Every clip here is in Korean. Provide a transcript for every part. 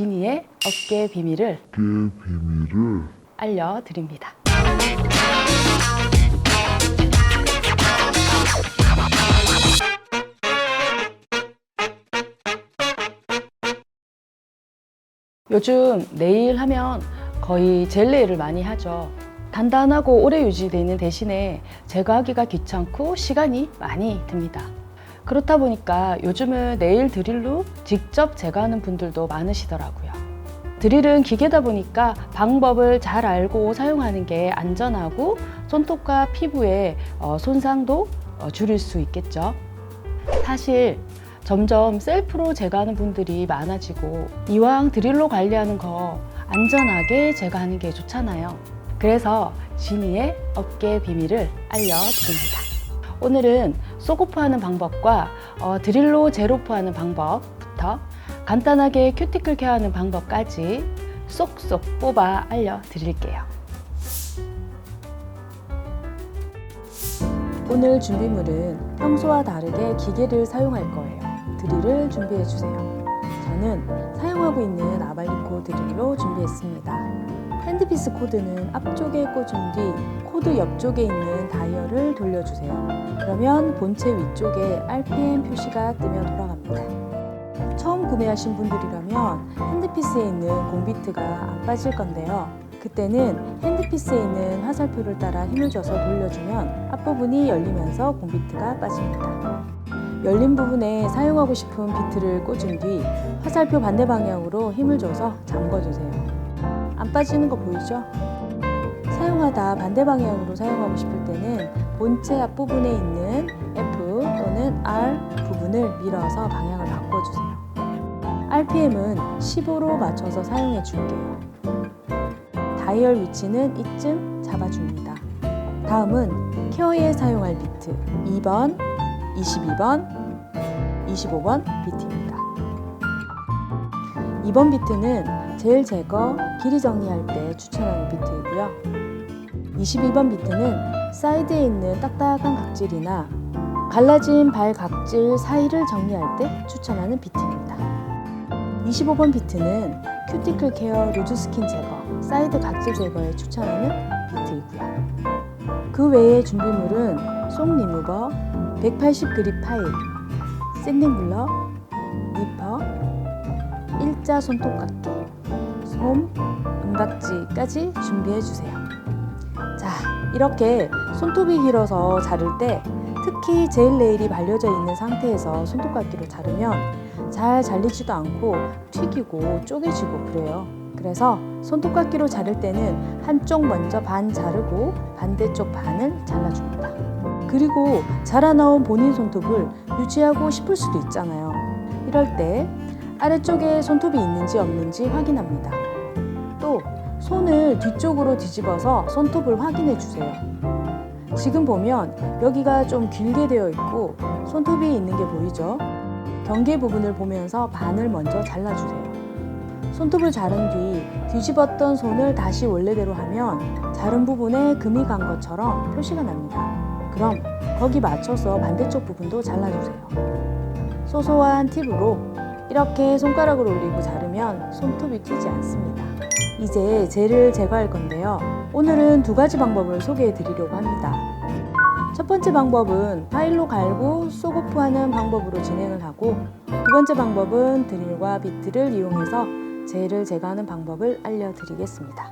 지니의 어깨 비밀을 알려드립니다. 요즘 네일 하면 거의 젤 네일을 많이 하죠. 단단하고 오래 유지되는 대신에 제거하기가 귀찮고 시간이 많이 듭니다. 그렇다 보니까 요즘은 네일 드릴로 직접 제거하는 분들도 많으시더라고요. 드릴은 기계다 보니까 방법을 잘 알고 사용하는 게 안전하고 손톱과 피부의 손상도 줄일 수 있겠죠. 사실 점점 셀프로 제거하는 분들이 많아지고 이왕 드릴로 관리하는 거 안전하게 제거하는 게 좋잖아요. 그래서 지니의 어깨 비밀을 알려드립니다. 오늘은 쏘고프하는 방법과 드릴로 제로프하는 방법부터 간단하게 큐티클 케어하는 방법까지 쏙쏙 뽑아 알려드릴게요. 오늘 준비물은 평소와 다르게 기계를 사용할 거예요. 드릴을 준비해 주세요. 저는 사용하고 있는 아발리코 드릴로 준비했습니다. 핸드피스 코드는 앞쪽에 꽂은 뒤 코드 옆쪽에 있는 다이얼을 돌려주세요. 그러면 본체 위쪽에 RPM 표시가 뜨며 돌아갑니다. 처음 구매하신 분들이라면 핸드피스에 있는 공비트가 안 빠질 건데요. 그때는 핸드피스에 있는 화살표를 따라 힘을 줘서 돌려주면 앞부분이 열리면서 공비트가 빠집니다. 열린 부분에 사용하고 싶은 비트를 꽂은 뒤 화살표 반대 방향으로 힘을 줘서 잠궈주세요. 안 빠지는 거 보이죠? 사용하다 반대 방향으로 사용하고 싶을 때는 본체 앞부분에 있는 F 또는 R 부분을 밀어서 방향을 바꿔주세요. RPM은 15로 맞춰서 사용해 줄게요. 다이얼 위치는 이쯤 잡아줍니다. 다음은 케어에 사용할 비트 2번, 22번, 25번 비트입니다. 2번 비트는 젤 제거, 길이 정리할 때 추천하는 비트이고요. 22번 비트는 사이드에 있는 딱딱한 각질이나 갈라진 발 각질 사이를 정리할 때 추천하는 비트입니다. 25번 비트는 큐티클 케어 루즈 스킨 제거, 사이드 각질 제거에 추천하는 비트이고요. 그 외의 준비물은 속 리무버, 180 그립 파일, 샌딩 블러, 니퍼, 일자 손톱깎이, 솜, 은박지까지 준비해주세요. 자, 이렇게 손톱이 길어서 자를 때 특히 젤 네일이 발려져 있는 상태에서 손톱깎이로 자르면 잘 잘리지도 않고 튀기고 쪼개지고 그래요. 그래서 손톱깎이로 자를 때는 한쪽 먼저 반 자르고 반대쪽 반을 잘라줍니다. 그리고 자라나온 본인 손톱을 유지하고 싶을 수도 있잖아요. 이럴 때 아래쪽에 손톱이 있는지 없는지 확인합니다. 또 손을 뒤쪽으로 뒤집어서 손톱을 확인해 주세요. 지금 보면 여기가 좀 길게 되어 있고 손톱이 있는 게 보이죠? 경계 부분을 보면서 반을 먼저 잘라주세요. 손톱을 자른 뒤 뒤집었던 손을 다시 원래대로 하면 자른 부분에 금이 간 것처럼 표시가 납니다. 그럼 거기 맞춰서 반대쪽 부분도 잘라주세요. 소소한 팁으로 이렇게 손가락을 올리고 자르면 손톱이 튀지 않습니다. 이제 젤을 제거할 건데요. 오늘은 두 가지 방법을 소개해 드리려고 합니다. 첫 번째 방법은 파일로 갈고 쏘고프하는 방법으로 진행을 하고, 두 번째 방법은 드릴과 비트를 이용해서 젤을 제거하는 방법을 알려드리겠습니다.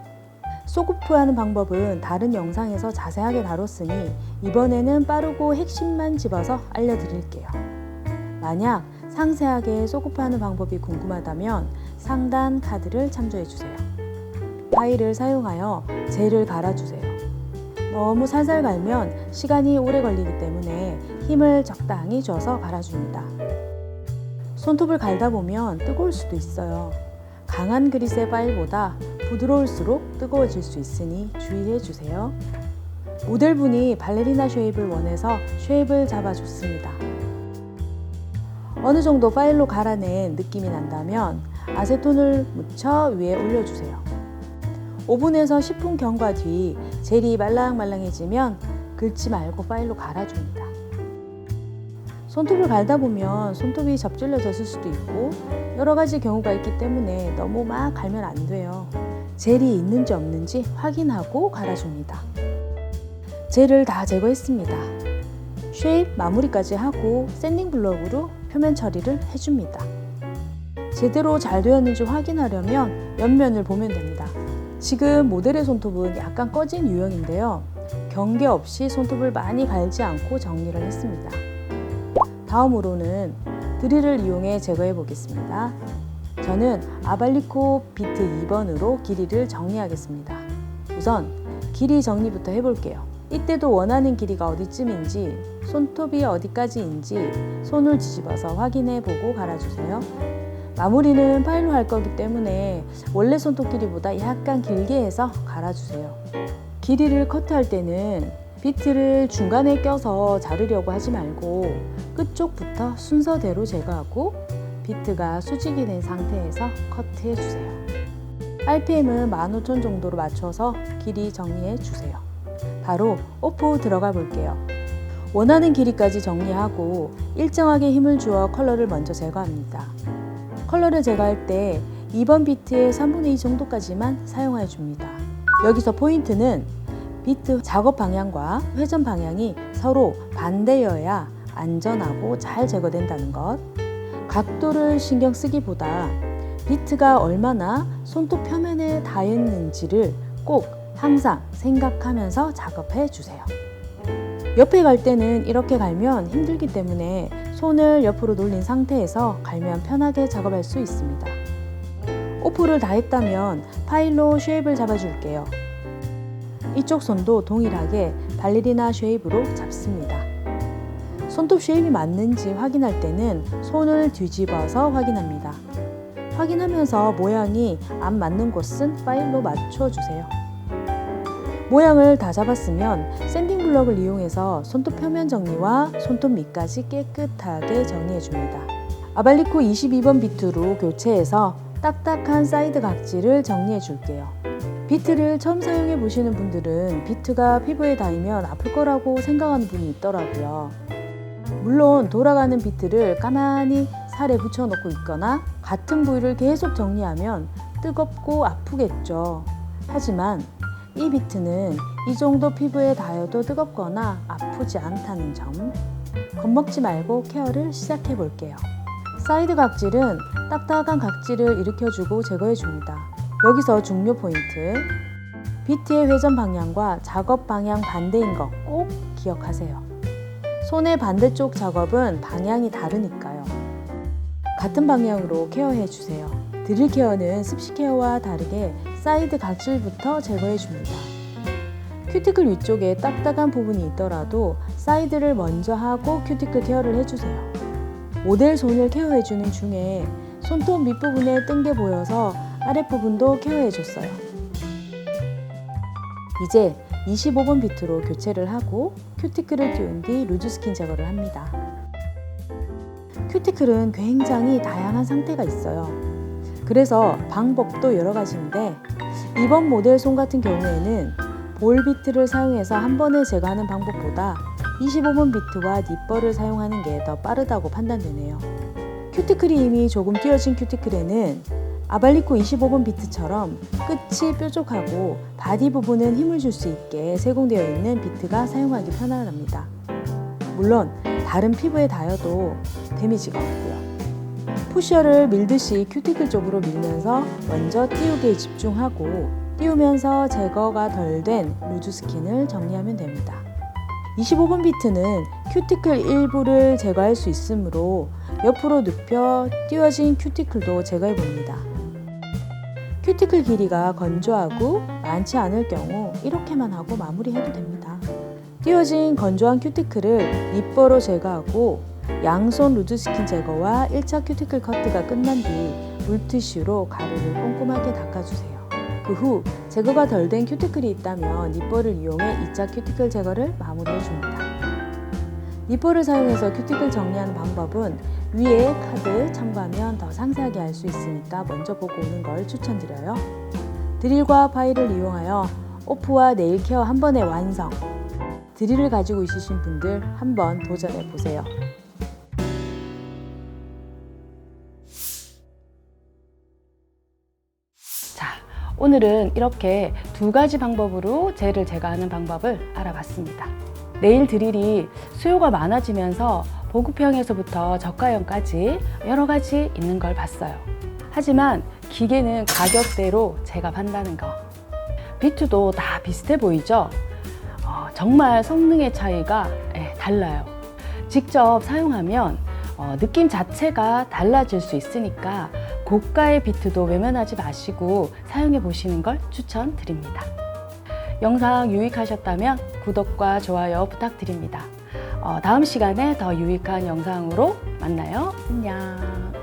쏘고프하는 방법은 다른 영상에서 자세하게 다뤘으니 이번에는 빠르고 핵심만 집어서 알려드릴게요. 만약 상세하게 쏘고프하는 방법이 궁금하다면 상단 카드를 참조해주세요. 파일을 사용하여 젤을 갈아주세요. 너무 살살 갈면 시간이 오래 걸리기 때문에 힘을 적당히 줘서 갈아줍니다. 손톱을 갈다 보면 뜨거울 수도 있어요. 강한 그릿의 파일보다 부드러울수록 뜨거워질 수 있으니 주의해 주세요. 모델분이 발레리나 쉐입을 원해서 쉐입을 잡아줬습니다. 어느 정도 파일로 갈아낸 느낌이 난다면 아세톤을 묻혀 위에 올려주세요. 5분에서 10분 경과 뒤 젤이 말랑말랑해지면 긁지 말고 파일로 갈아줍니다. 손톱을 갈다 보면 손톱이 접질러졌을 수도 있고 여러 가지 경우가 있기 때문에 너무 막 갈면 안 돼요. 젤이 있는지 없는지 확인하고 갈아줍니다. 젤을 다 제거했습니다. 쉐입 마무리까지 하고 샌딩 블럭으로 표면 처리를 해줍니다. 제대로 잘 되었는지 확인하려면 옆면을 보면 됩니다. 지금 모델의 손톱은 약간 꺼진 유형인데요. 경계 없이 손톱을 많이 갈지 않고 정리를 했습니다. 다음으로는 드릴을 이용해 제거해 보겠습니다. 저는 아발리코 비트 2번으로 길이를 정리하겠습니다. 우선 길이 정리부터 해볼게요. 이때도 원하는 길이가 어디쯤인지, 손톱이 어디까지인지 손을 뒤집어서 확인해 보고 갈아주세요. 마무리는 파일로 할 거기 때문에 원래 손톱 길이보다 약간 길게 해서 갈아주세요. 길이를 커트할 때는 비트를 중간에 껴서 자르려고 하지 말고 끝쪽부터 순서대로 제거하고 비트가 수직이 된 상태에서 커트해 주세요. RPM은 15,000 정도로 맞춰서 길이 정리해 주세요. 바로 오프 들어가 볼게요. 원하는 길이까지 정리하고 일정하게 힘을 주어 컬러를 먼저 제거합니다. 컬러를 제거할 때 2번 비트의 3분의 2 정도까지만 사용해 줍니다. 여기서 포인트는 비트 작업 방향과 회전 방향이 서로 반대여야 안전하고 잘 제거된다는 것. 각도를 신경 쓰기보다 비트가 얼마나 손톱 표면에 닿았는지를 꼭 항상 생각하면서 작업해 주세요. 옆에 갈 때는 이렇게 갈면 힘들기 때문에 손을 옆으로 돌린 상태에서 갈면 편하게 작업할 수 있습니다. 오프를 다 했다면 파일로 쉐입을 잡아줄게요. 이쪽 손도 동일하게 발레리나 쉐입으로 잡습니다. 손톱 쉐입이 맞는지 확인할 때는 손을 뒤집어서 확인합니다. 확인하면서 모양이 안 맞는 곳은 파일로 맞춰주세요. 모양을 다 잡았으면 샌딩 블럭을 이용해서 손톱 표면 정리와 손톱 밑까지 깨끗하게 정리해줍니다. 아발리코 22번 비트로 교체해서 딱딱한 사이드 각질을 정리해줄게요. 비트를 처음 사용해 보시는 분들은 비트가 피부에 닿으면 아플 거라고 생각하는 분이 있더라고요. 물론 돌아가는 비트를 가만히 살에 붙여놓고 있거나 같은 부위를 계속 정리하면 뜨겁고 아프겠죠. 하지만 이 비트는 이 정도 피부에 닿아도 뜨겁거나 아프지 않다는 점. 겁먹지 말고 케어를 시작해 볼게요. 사이드 각질은 딱딱한 각질을 일으켜주고 제거해줍니다. 여기서 중요 포인트. 비트의 회전 방향과 작업 방향 반대인 거 꼭 기억하세요. 손의 반대쪽 작업은 방향이 다르니까요. 같은 방향으로 케어해 주세요. 드릴 케어는 습식 케어와 다르게 사이드 각질부터 제거해 줍니다. 큐티클 위쪽에 딱딱한 부분이 있더라도 사이드를 먼저 하고 큐티클 케어를 해주세요. 모델 손을 케어해주는 중에 손톱 밑부분에 뜬 게 보여서 아랫부분도 케어해줬어요. 이제 25번 비트로 교체를 하고 큐티클을 띄운 뒤 루즈 스킨 제거를 합니다. 큐티클은 굉장히 다양한 상태가 있어요. 그래서 방법도 여러 가지인데 이번 모델 손 같은 경우에는 볼 비트를 사용해서 한 번에 제거하는 방법보다 25번 비트와 닛벌을 사용하는 게 더 빠르다고 판단되네요. 큐티클이 이미 조금 띄어진 큐티클에는 아발리코 25번 비트처럼 끝이 뾰족하고 바디 부분은 힘을 줄 수 있게 세공되어 있는 비트가 사용하기 편안합니다. 물론 다른 피부에 닿아도 데미지가 없고요. 푸셔를 밀듯이 큐티클 쪽으로 밀면서 먼저 띄우기에 집중하고 띄우면서 제거가 덜 된 루즈 스킨을 정리하면 됩니다. 25번 비트는 큐티클 일부를 제거할 수 있으므로 옆으로 눕혀 띄워진 큐티클도 제거해 봅니다. 큐티클 길이가 건조하고 많지 않을 경우 이렇게만 하고 마무리해도 됩니다. 띄워진 건조한 큐티클을 닛버로 제거하고 양손 루즈 스킨 제거와 1차 큐티클 커트가 끝난 뒤 물티슈로 가루를 꼼꼼하게 닦아주세요. 그 후 제거가 덜 된 큐티클이 있다면 닛버를 이용해 2차 큐티클 제거를 마무리해줍니다. 닛버를 사용해서 큐티클 정리하는 방법은 위에 카드 참고하면 더 상세하게 알 수 있으니까 먼저 보고 오는 걸 추천드려요. 드릴과 파일을 이용하여 오프와 네일 케어 한 번에 완성! 드릴을 가지고 있으신 분들 한번 도전해 보세요. 오늘은 이렇게 두 가지 방법으로 젤을 제거하는 방법을 알아봤습니다. 네일 드릴이 수요가 많아지면서 보급형에서부터 저가형까지 여러 가지 있는 걸 봤어요. 하지만 기계는 가격대로 제값한다는 거. 비트도 다 비슷해 보이죠? 정말 성능의 차이가 달라요. 직접 사용하면 느낌 자체가 달라질 수 있으니까 고가의 비트도 외면하지 마시고 사용해 보시는 걸 추천드립니다. 영상 유익하셨다면 구독과 좋아요 부탁드립니다. 다음 시간에 더 유익한 영상으로 만나요. 안녕.